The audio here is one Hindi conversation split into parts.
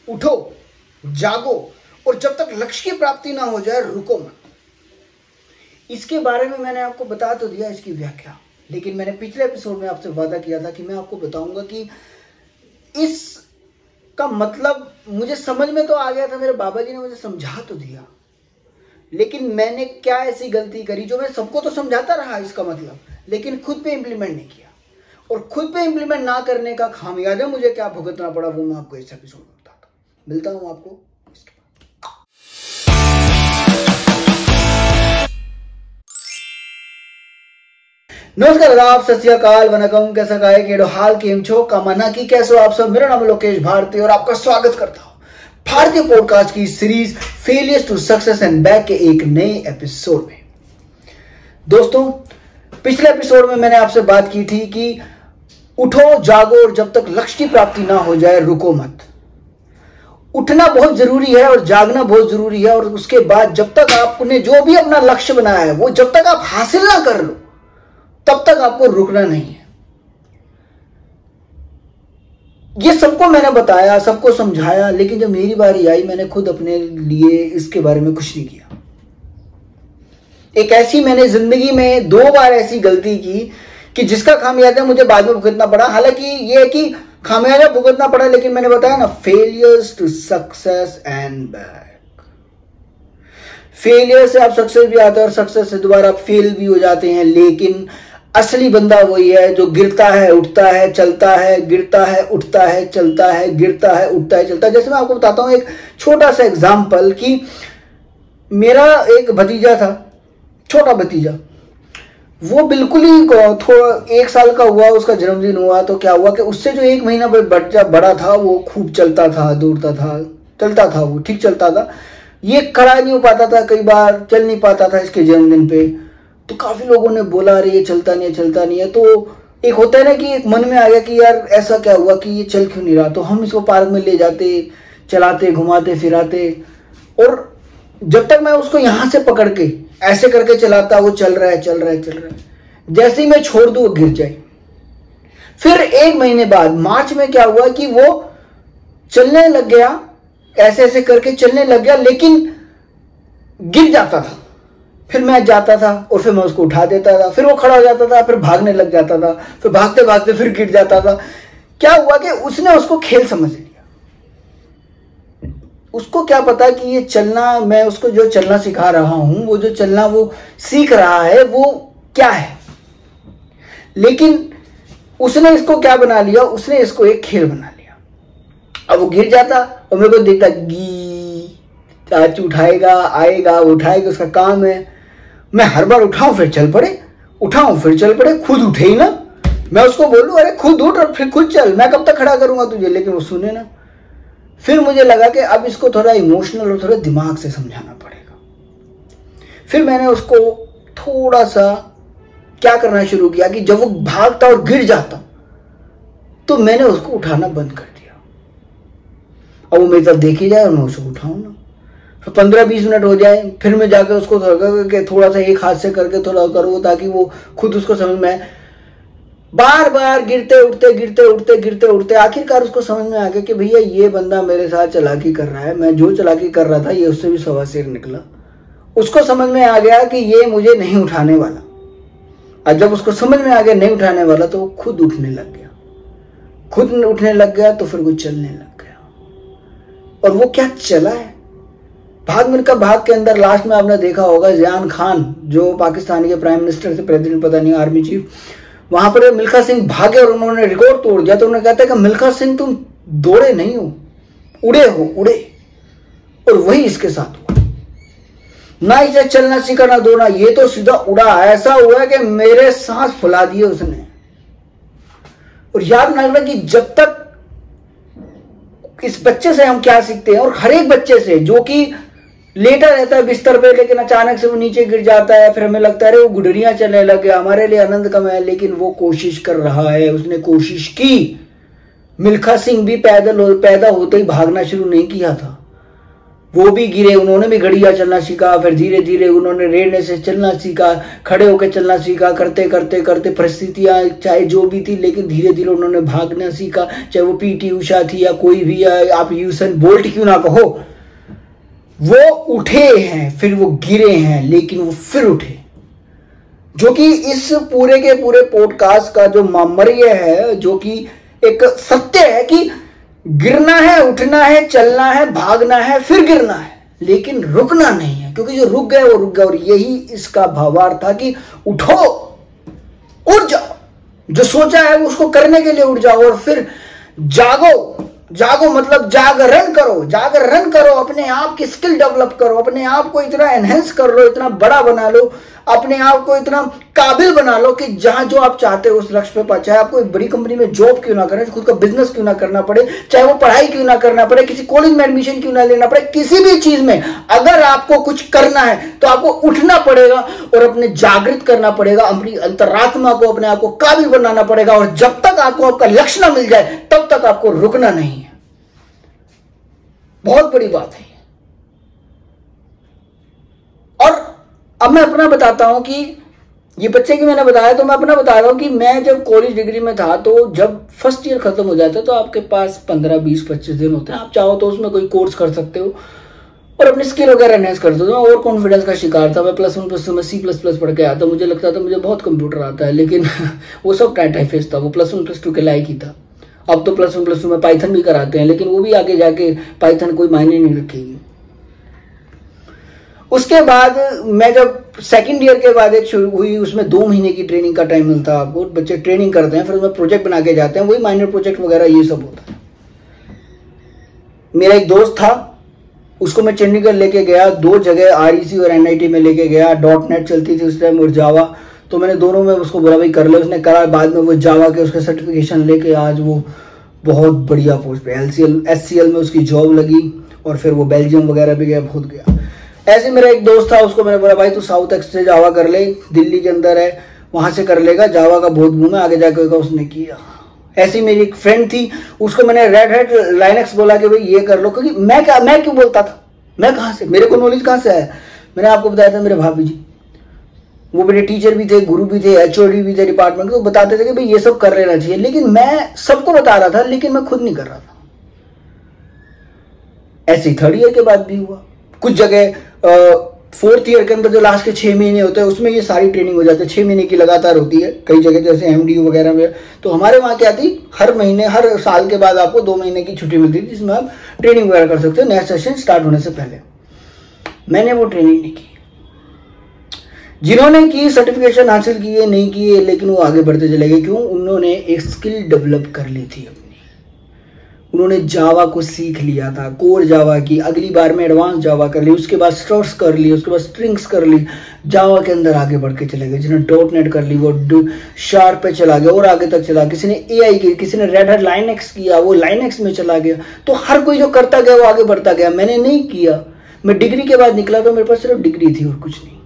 उठो, जागो और जब तक लक्ष्य की प्राप्ति ना हो जाए रुको मत। इसके बारे में मैंने आपको बता तो दिया इसकी व्याख्या, लेकिन मैंने पिछले एपिसोड में आपसे वादा किया था कि मैं आपको बताऊंगा कि इसका मतलब मुझे समझ में तो आ गया था, मेरे बाबा जी ने मुझे समझा तो दिया, लेकिन मैंने क्या ऐसी गलती करी जो मैं सबको तो समझाता रहा इसका मतलब, लेकिन खुद पे इंप्लीमेंट नहीं किया। और खुद पे इंप्लीमेंट ना करने का खामियाजा मुझे क्या भुगतना पड़ा वो मैं आपको इस एपिसोड में बताता हूं। मिलता हूं आपको इसके बाद। नमस्कार, आदाब, सत श्री अकाल, वनकम, कैसा गाय केड़ो हाल केम छो कामना की कैसे हो आप सब। मेरा नाम लोकेश भारती और आपका स्वागत करता हूं भारतीय पॉडकास्ट की series failures to success and back के एक नए एपिसोड में। दोस्तों, पिछले एपिसोड में मैंने आपसे बात की थी कि उठो, जागो और जब तक लक्ष्य की प्राप्ति ना हो जाए रुको मत। उठना बहुत जरूरी है और जागना बहुत जरूरी है, और उसके बाद जब तक आपने जो भी अपना लक्ष्य बनाया है वो जब तक आप हासिल ना कर लो तब तक आपको रुकना नहीं है। ये सबको मैंने बताया, सबको समझाया, लेकिन जब मेरी बारी आई मैंने खुद अपने लिए इसके बारे में कुछ नहीं किया। एक ऐसी मैंने जिंदगी में 2 बार ऐसी गलती की कि जिसका खामियाजा मुझे बाद में भुगतना पड़ा। हालांकि ये है कि खामियाजा भुगतना पड़ा, लेकिन मैंने बताया ना, failures to success and back. Failure से आप सक्सेस भी आते हैं और सक्सेस से दोबारा आप फेल भी हो जाते हैं, लेकिन असली बंदा वही है जो गिरता है, उठता है, चलता है, गिरता है, उठता है, चलता है, गिरता है, उठता है, चलता है। जैसे मैं आपको बताता हूं एक छोटा सा एग्जांपल कि मेरा एक भतीजा था, छोटा भतीजा, वो बिल्कुल ही थोड़ा 1 साल का हुआ, उसका जन्मदिन हुआ तो क्या हुआ कि उससे जो 1 महीना बच्चा बड़ा था वो खूब चलता था, दौड़ता था, चलता था, वो ठीक चलता था। ये खड़ा नहीं हो पाता था, कई बार चल नहीं पाता था इसके जन्मदिन पे। तो काफी लोगों ने बोला अरे ये चलता नहीं है, चलता नहीं है। तो एक होता है ना कि एक मन में आ गया कि यार ऐसा क्या हुआ कि ये चल क्यों नहीं रहा। तो हम इसको पार्क में ले जाते, चलाते, घुमाते फिराते, और जब तक मैं उसको यहां से पकड़ के ऐसे करके चलाता, वो चल रहा है, चल रहा है, चल रहा है। जैसे ही मैं छोड़ दूं वो गिर जाए। फिर 1 महीने बाद मार्च में क्या हुआ कि वो चलने लग गया, ऐसे ऐसे करके चलने लग गया, लेकिन गिर जाता था। फिर मैं जाता था और फिर मैं उसको उठा देता था, फिर वो खड़ा हो जाता था, फिर भागने लग जाता था, फिर भागते भागते फिर गिर जाता था। क्या हुआ कि उसने उसको खेल समझ लिया। उसको क्या पता कि ये चलना, मैं उसको जो चलना सिखा रहा हूं, वो जो चलना वो सीख रहा है वो क्या है। लेकिन उसने इसको क्या बना लिया, उसने इसको एक खेल बना लिया। अब वो गिर जाता और मेरे को देखता, चाचू उठाएगा, आएगा, उठाएगा, उसका काम है। मैं हर बार उठाऊं फिर चल पड़े, उठाऊं फिर चल पड़े, खुद उठे ही ना। मैं उसको बोलूं अरे खुद उठ और फिर खुद चल, मैं कब तक खड़ा करूंगा तुझे, लेकिन वो सुने ना। फिर मुझे लगा कि अब इसको थोड़ा इमोशनल और थोड़ा दिमाग से समझाना पड़ेगा। फिर मैंने उसको थोड़ा सा क्या करना शुरू किया कि जब वो भागता और गिर जाता तो मैंने उसको उठाना बंद कर दिया। अब वो मेरी तरफ देखी जाए और मैं उसको उठाऊं ना। फिर 15-20 मिनट हो जाए, फिर मैं जाकर उसको थोड़ा सा एक हाथ से करके थोड़ा करूँ ताकि वो खुद उसको समझ में। बार बार गिरते उठते, गिरते उठते, गिरते उठते, आखिरकार उसको समझ में आ गया कि भैया ये बंदा मेरे साथ चालाकी कर रहा है। मैं जो चालाकी कर रहा था ये उससे भी सवा सिर निकला। उसको समझ में आ गया कि ये मुझे नहीं उठाने वाला। और जब उसको समझ में आ गया नहीं उठाने वाला तो वो खुद उठने लग गया। खुद उठने लग गया तो फिर वो चलने लग गया। और वो क्या चला है। भाग मिल्खा भाग के अंदर लास्ट में आपने देखा होगा जियान खान, जो पाकिस्तान के प्राइम मिनिस्टर थे, प्रेसिडेंट पता नहीं, आर्मी चीफ, वहां पर मिल्खा सिंह भागे और उन्होंने रिकॉर्ड तोड़ दिया। तो उन्होंने कहता है कि मिल्खा सिंह तुम दौड़े नहीं हो, उड़े हो, उड़े। और वही इसके साथ हुआ। ना इसे चलना सीखा ना दौड़ना, ये तो सीधा उड़ा। ऐसा हुआ कि मेरे सांस फुला दिए उसने। और याद रखना कि जब तक इस बच्चे से हम क्या सीखते हैं, और हर एक बच्चे से जो कि लेटा रहता है बिस्तर पे, लेकिन अचानक से वो नीचे गिर जाता है, फिर हमें लगता है अरे वो गुडरियां चलने लग गया, हमारे लिए आनंद कम है, लेकिन वो कोशिश कर रहा है, उसने कोशिश की। मिल्खा सिंह भी पैदा होते ही भागना शुरू नहीं किया था। वो भी गिरे, उन्होंने भी घड़िया चलना सीखा, फिर धीरे धीरे उन्होंने रेड़ने से चलना सीखा, खड़े होकर चलना सीखा, करते करते करते परिस्थितियां चाहे जो भी थी, लेकिन धीरे धीरे उन्होंने भागना सीखा। चाहे वो पीटी उषा थी या कोई भी, आप यूसेन बोल्ट क्यों ना कहो, वो उठे हैं, फिर वो गिरे हैं, लेकिन वो फिर उठे। जो कि इस पूरे के पूरे पॉडकास्ट का जो मामर्य है, जो कि एक सत्य है कि गिरना है, उठना है, चलना है, भागना है, फिर गिरना है, लेकिन रुकना नहीं है, क्योंकि जो रुक गए वो रुक गए। और यही इसका भावार्थ था कि उठो, उठ जाओ, जो सोचा है उसको करने के लिए उठ जाओ, और फिर जागो। जागो मतलब जागरण करो, जागरण करो, अपने आप की स्किल डेवलप करो, अपने आप को इतना एनहेंस कर लो, इतना बड़ा बना लो, अपने आप को इतना काबिल बना लो कि जहां जो आप चाहते हो उस लक्ष्य पे पहुंचे। चाहे आपको एक बड़ी कंपनी में जॉब क्यों ना करना, खुद का बिजनेस क्यों ना करना पड़े, चाहे वो पढ़ाई क्यों ना करना पड़े, किसी कॉलेज में एडमिशन क्यों ना लेना पड़े, किसी भी चीज में अगर आपको कुछ करना है तो आपको उठना पड़ेगा और अपने जागृत करना पड़ेगा, अपनी अंतरात्मा को, अपने आप को काबिल बनाना पड़ेगा। और जब तक आपको आपका लक्ष्य ना मिल जाए तब तक आपको रुकना नहीं है। बहुत बड़ी बात है। और अब मैं अपना बताता हूं कि ये बच्चे की मैंने बताया, तो मैं अपना बता रहा हूं कि मैं जब कॉलेज डिग्री में था, तो जब फर्स्ट ईयर खत्म हो जाता है तो आपके पास 15, 20, 25 दिन होते हैं। आप चाहो तो उसमें कोई कोर्स कर सकते हो और अपनी स्किल वगैरह एनहेंस कर सकते हो। और कॉन्फिडेंस का शिकार था मैं। +1 +2 में C++ पढ़ के आया था। मुझे लगता था मुझे बहुत कंप्यूटर आता है, लेकिन वो सब टाइम फेस था, वो +1 +2 के लायक ही था। अब तो +1 +2 में पाइथन भी कराते हैं, लेकिन वो भी आगे जाके पाइथन कोई मायने नहीं रखेगी। उसके बाद मैं जब सेकंड ईयर के बाद एक शुरू हुई, उसमें 2 महीने की ट्रेनिंग का टाइम मिलता है आपको। बच्चे ट्रेनिंग करते हैं, फिर उसमें प्रोजेक्ट बना के जाते हैं, वही माइनर प्रोजेक्ट वगैरह ये सब होता है। मेरा एक दोस्त था, उसको मैं चंडीगढ़ लेके गया, 2 जगह REC और NIT में लेके गया। .NET चलती थी उस टाइम और जावा, तो मैंने दोनों में उसको बोला भाई कर ले। उसने करा। बाद में वो जावा के उसका सर्टिफिकेशन लेके आज वो बहुत बढ़िया पोस्ट पे SCL में उसकी जॉब लगी, और फिर वो बेल्जियम वगैरह भी गया, बहुत गया। ऐसे मेरा एक दोस्त था, उसको मैंने बोला भाई तू साउथ एक्स से जावा कर ले, दिल्ली के अंदर है, वहां से कर लेगा, जावा का बहुत बूम है, आगे जाकर उसने किया। ऐसी मेरी एक फ्रेंड थी, उसको मैंने रेड हैट लाइनक्स बोला कि भाई ये कर लो, क्योंकि मैं क्यों बोलता था, मैं कहां से, मेरे को नॉलेज कहां से है। मैंने आपको बताया था मेरे भाभी जी, वो मेरे टीचर भी थे, गुरु भी थे, HOD भी थे डिपार्टमेंट के, तो बताते थे कि भाई ये सब कर लेना चाहिए, लेकिन मैं सबको बता रहा था, लेकिन मैं खुद नहीं कर रहा था। ऐसे 3rd ईयर के बाद भी हुआ। कुछ जगह 4th ईयर के अंदर जो लास्ट के 6 महीने होते हैं उसमें ये सारी ट्रेनिंग हो जाती है, 6 महीने की लगातार होती है। कई जगह जैसे MDU वगैरह में, तो हमारे वहां क्या थी, हर महीने, हर साल के बाद आपको 2 महीने की छुट्टी मिलती थी, जिसमें आप ट्रेनिंग वगैरह कर सकते हो नया सेशन स्टार्ट होने से पहले। मैंने वो ट्रेनिंग नहीं की। जिन्होंने की सर्टिफिकेशन हासिल किए, नहीं किए, लेकिन वो आगे बढ़ते चले गए। क्यों? उन्होंने एक स्किल डेवलप कर ली थी अपनी। उन्होंने जावा को सीख लिया था, कोर जावा की, अगली बार में एडवांस जावा कर ली, उसके बाद स्ट्रक्स कर ली, उसके बाद स्ट्रिंग्स कर ली, जावा के अंदर आगे बढ़ के चले गए। जिन्होंने .NET कर ली वो शार्प पे चला गया और आगे तक चला। किसी ने AI की, किसी ने रेड हैट लाइनक्स किया, वो लाइनक्स में चला गया। तो हर कोई जो करता गया वो आगे बढ़ता गया। मैंने नहीं किया। मैं डिग्री के बाद निकला तो मेरे पास सिर्फ डिग्री थी और कुछ नहीं।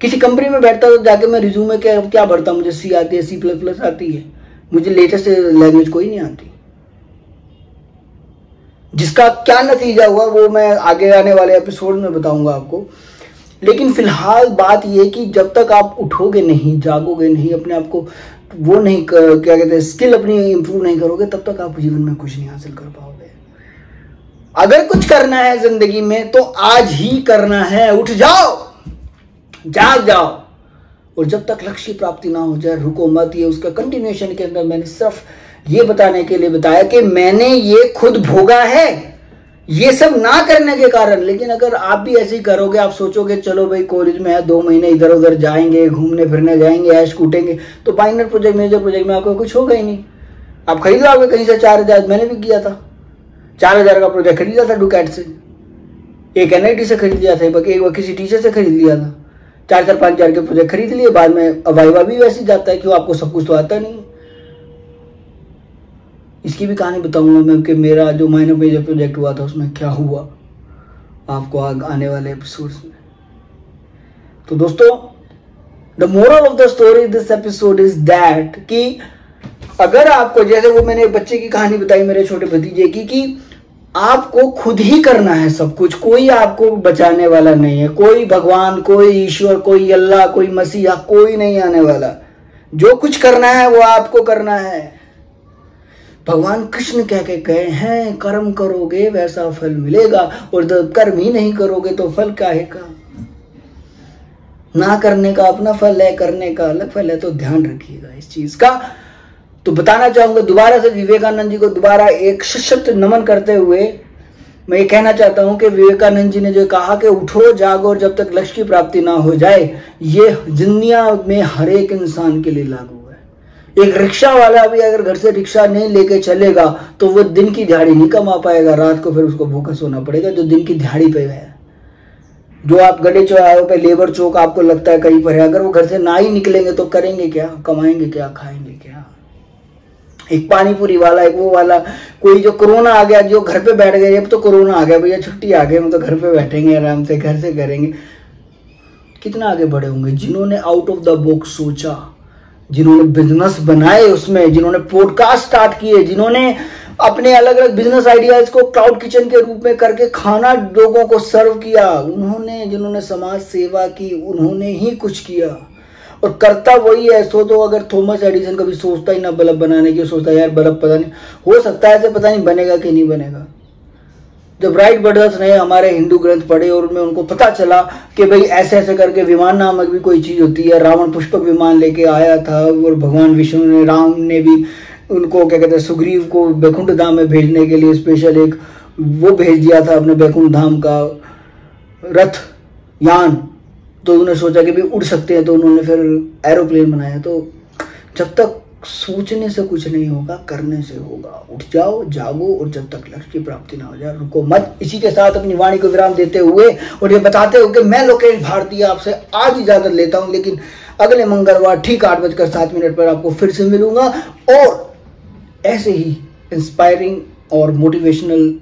किसी कंपनी में बैठता तो जाके मैं रिज्यूमे क्या भरता, मुझे C आती है, C++ आती है, मुझे लेटेस्ट लैंग्वेज कोई नहीं आती। जिसका क्या नतीजा हुआ वो मैं आगे आने वाले एपिसोड में बताऊंगा आपको। लेकिन फिलहाल बात यह कि जब तक आप उठोगे नहीं, जागोगे नहीं, अपने आप को वो नहीं क्या कहते हैं, स्किल अपनी इंप्रूव नहीं करोगे, तब तक आप जीवन में कुछ नहीं हासिल कर पाओगे। अगर कुछ करना है जिंदगी में तो आज ही करना है। उठ जाओ, जाग जाओ, और जब तक लक्ष्य प्राप्ति ना हो जाए रुको मत। ये उसका कंटिन्यूएशन के अंदर मैंने सिर्फ ये बताने के लिए बताया कि मैंने ये खुद भोगा है, ये सब ना करने के कारण। लेकिन अगर आप भी ऐसे ही करोगे, आप सोचोगे चलो भाई कॉलेज में है, 2 महीने इधर उधर जाएंगे, घूमने फिरने जाएंगे, ऐश कूटेंगे, तो माइनर प्रोजेक्ट, मेजर प्रोजेक्ट में आपको कुछ होगा ही नहीं। आप खरीद लाओगे कहीं से 4000, मैंने भी किया था, 4000 का प्रोजेक्ट खरीदा था डुकैट से, एक NIT से खरीद लिया था, एक किसी टीचर से खरीद लिया था। 4-4, 5,000 के प्रोजेक्ट खरीद लिए। बाद में वाइवा भी वैसे जाता है, क्यों? आपको सब कुछ तो आता नहीं। इसकी भी कहानी बताऊंगा मैं कि मेरा जो माइनर मेजर प्रोजेक्ट हुआ था उसमें क्या हुआ, आपको आने वाले एपिसोड्स में। तो दोस्तों, the moral of the story this episode is that कि अगर आपको, जैसे वो मैंने बच्चे की कहानी बताई मेरे छोटे भतीजे की, कि आपको खुद ही करना है सब कुछ, कोई आपको बचाने वाला नहीं है, कोई भगवान, कोई ईश्वर, कोई अल्लाह, कोई मसीहा, कोई नहीं आने वाला। जो कुछ करना है वो आपको करना है। भगवान कृष्ण कह के गए हैं, कर्म करोगे वैसा फल मिलेगा, और जब कर्म ही नहीं करोगे तो फल काहे का। ना करने का अपना फल है, करने का अलग फल है, तो ध्यान रखिएगा इस चीज का। तो बताना चाहूंगा दोबारा से विवेकानंद जी को दोबारा एक सशक्त नमन करते हुए मैं ये कहना चाहता हूं कि विवेकानंद जी ने जो कहा कि उठो जागो और जब तक लक्ष्य की प्राप्ति ना हो जाए, ये दुनिया में हर एक इंसान के लिए लागू है। एक रिक्शा वाला भी अगर घर से रिक्शा नहीं लेके चलेगा तो वो दिन की दिहाड़ी नहीं कमा पाएगा, रात को फिर उसको भूखा सोना पड़ेगा जो दिन की दिहाड़ी पे है। जो आप गले चौराहे पे लेबर चौक आपको लगता है कहीं पर है, अगर वो घर से ना ही निकलेंगे तो करेंगे क्या, कमाएंगे क्या, खाएंगे क्या। एक पानी पूरी वाला, एक वो वाला, कोई जो कोरोना आ गया, जो घर पे बैठ गए, अब तो कोरोना आ गया भैया, छुट्टी आ गई, हम तो घर पे बैठेंगे आराम से, घर से करेंगे। कितना आगे बढ़े होंगे जिन्होंने आउट ऑफ द बॉक्स सोचा, जिन्होंने बिजनेस बनाए उसमें, जिन्होंने पॉडकास्ट स्टार्ट किए, जिन्होंने अपने अलग अलग बिजनेस आइडियाज को क्लाउड किचन के रूप में करके खाना लोगों को सर्व किया, उन्होंने, जिन्होंने समाज सेवा की, उन्होंने ही कुछ किया। और करता वही है। सो तो अगर थॉमस एडिसन कभी सोचता ही ना बल्ब बनाने की, सोचता यार बल्ब पता नहीं हो सकता है, ऐसे पता नहीं बनेगा कि नहीं बनेगा। जब राइट ब्रदर्स ने हमारे हिंदू ग्रंथ पढ़े और उनमें उनको पता चला कि भाई ऐसे ऐसे करके विमान नामक भी कोई चीज होती है, रावण पुष्पक विमान लेके आया था और भगवान विष्णु ने, राम ने भी उनको क्या कहते हैं, सुग्रीव को बैकुंठ धाम में भेजने के लिए स्पेशल एक वो भेज दिया था अपने बैकुंठ धाम का रथ यान। तो उन्होंने सोचा कि भी उड़ सकते हैं, तो उन्होंने फिर एरोप्लेन बनाया। तो जब तक सोचने से कुछ नहीं होगा, करने से होगा। उठ जाओ, जागो, और जब तक लक्ष्य की प्राप्ति ना हो जाए रुको मत। इसी के साथ अपनी वाणी को विराम देते हुए और ये बताते हुए कि मैं लोकेश भारती आपसे आज इजाजत लेता हूं, लेकिन अगले मंगलवार ठीक 8:07 पर आपको फिर से मिलूंगा और ऐसे ही इंस्पायरिंग और मोटिवेशनल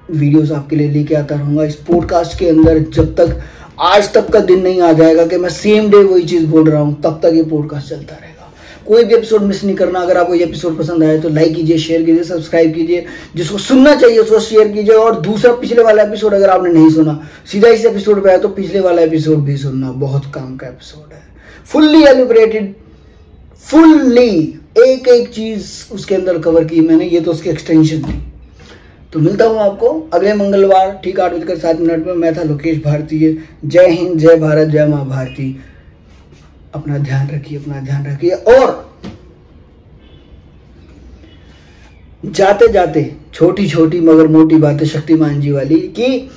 वीडियोस आपके लिए लेके आता रहूंगा इस पॉडकास्ट के अंदर। जब तक आज तक का दिन नहीं आ जाएगा कि मैं सेम डे वही चीज बोल रहा हूं, तब तक ये पॉडकास्ट चलता रहेगा। कोई भी एपिसोड मिस नहीं करना। अगर आपको ये एपिसोड पसंद आया तो लाइक कीजिए, शेयर कीजिए, सब्सक्राइब कीजिए। जिसको सुनना चाहिए उसको शेयर कीजिए। और दूसरा, पिछले वाला एपिसोड अगर आपने नहीं सुना, सीधा इस एपिसोड पे आया तो पिछले वाला एपिसोड भी सुनना, बहुत काम का एपिसोड है। फुल्ली एलिब्रेटेड, फुल्ली एक एक चीज उसके अंदर कवर की मैंने, ये तो उसकी एक्सटेंशन थी। तो मिलता हूं आपको अगले मंगलवार ठीक 8:07 पर। मैं था लोकेश भारती। जय हिंद, जय भारत, जय मां भारती। अपना ध्यान रखिए, अपना ध्यान रखिए। और जाते जाते छोटी छोटी मगर मोटी बातें शक्तिमान जी वाली, कि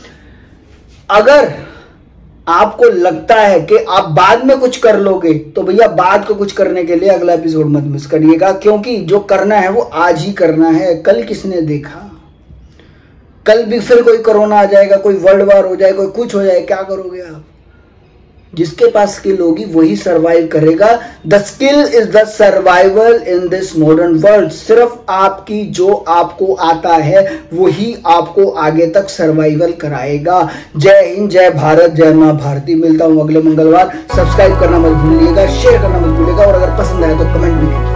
अगर आपको लगता है कि आप बाद में कुछ कर लोगे तो भैया बाद को कुछ करने के लिए अगला एपिसोड मत मिस करिएगा, क्योंकि जो करना है वो आज ही करना है। कल किसने देखा, कल भी फिर कोई कोरोना आ जाएगा, कोई वर्ल्ड वार हो जाए, कोई कुछ हो जाए, क्या करोगे आप? जिसके पास स्किल होगी वही सरवाइव करेगा। The skill is the survival in this modern world. सिर्फ आपकी जो आपको आता है वही आपको आगे तक सर्वाइवल कराएगा। जय हिंद, जय भारत, जय मां भारती। मिलता हूं अगले मंगलवार। सब्सक्राइब करना मत भूलिएगा, शेयर करना मत भूलिएगा, और अगर पसंद आए तो कमेंट भी कीजिए।